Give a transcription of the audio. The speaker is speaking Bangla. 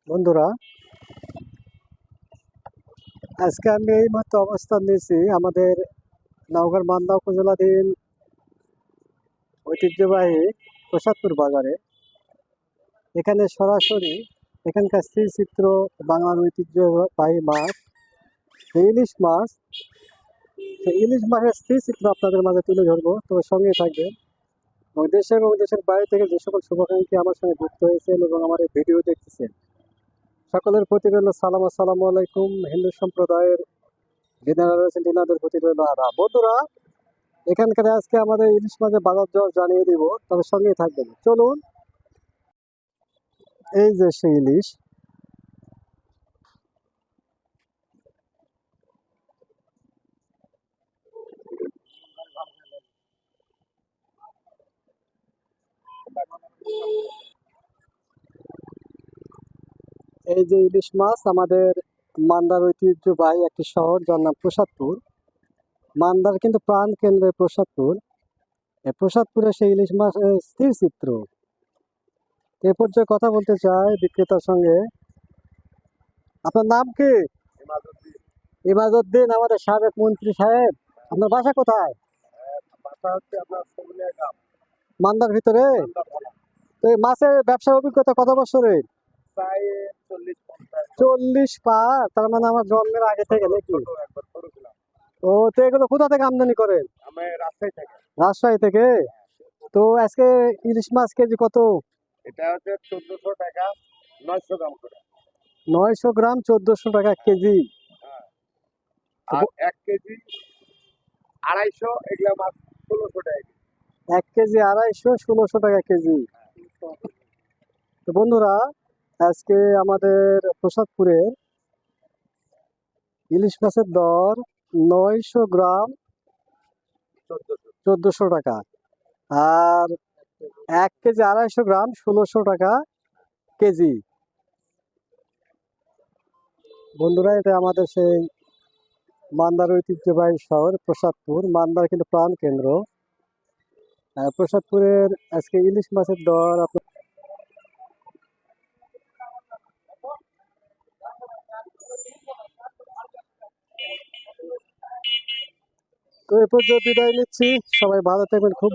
বন্ধুরা, আজকে আমি এই মাত্র অবস্থান নিয়েছি আমাদের নওগাঁর মান্দা উপজেলাধীন ঐতিহ্যবাহী প্রসাদপুর বাজারে। এখানে সরাসরি এখানকার স্থিরচিত্র বাংলার ঐতিহ্যবাহী মাছ, ইলিশ মাছ। সেই ইলিশ মাছের স্থিরচিত্র আপনাদের মাঝে তুলে ধরবো, তো সঙ্গে থাকবেন। এবং দেশে এবং দেশের বাইরে থেকে যে সকল শুভাকাঙ্ক্ষী আমার সঙ্গে যুক্ত হয়েছেন এবং আমার এই ভিডিও দেখতেছেন, সকলের প্রতি রইল সালাম। আসসালামু আলাইকুম। হিন্দু সম্প্রদায়ের দিনারা রয়েছেন, দিনাদের প্রতি রইল আদাব। বন্ধুরা, এখানকার আজকে আমাদের ইলিশ মাছের বাজার দর জানিয়ে দিব, তবে সঙ্গেই থাকবেন। চলুন, এই যে সেই ইলিশ। এই যে ইলিশ মাছ আমাদের মান্দার ঐতিহ্যবাহী একটি শহর, যার নাম প্রসাদপুর। মান্দার কিন্তু প্রাণ কেন্দ্রে প্রসাদপুর। এই প্রসাদপুরে সেই ইলিশ মাছ স্থির চিত্র। এ পর্যায়ে কথা বলতে চাই বিক্রেতার সঙ্গে। আপনার নাম কি? ইমাজউদ্দিন, আমাদের সাবেক মন্ত্রী সাহেব। আপনার বাসা কোথায়? মান্দার ভিতরে। তো এই মাছের ব্যবসার অভিজ্ঞতা কত বছরের? 40 পার, তার মানে আমার জন্মের আগে থেকে নাকি? ও, তো এগুলো কোথা থেকে আমদানি করেন? রাজশাহী থেকে। তো আজকে ইলিশ মাছ কেজি কত? এটা হচ্ছে 1400 টাকা, 900 গ্রাম করে। 900 গ্রাম 1400 টাকা কেজি। হ্যাঁ। আর 1 কেজি 250, এগুলা মাছ 1600 টাকা কেজি। 1 কেজি 250, 1600 টাকা কেজি। তো বন্ধুরা, আজকে আমাদের প্রসাদপুরের ইলিশ মাছের দর 900 গ্রাম 1400 টাকা, আর 1 কেজি 250 গ্রাম 1600 টাকা কেজি। বন্ধুরা, এটা আমাদের সেই মান্দার ঐতিহ্যবাহী শহর প্রসাদপুর। মান্দার কিন্তু প্রাণ কেন্দ্র। প্রসাদপুরের আজকে ইলিশ মাছের দর আপনার। তো এ পর্যন্ত বিদায় নিচ্ছি। সবাই ভালো থাকবেন, খুব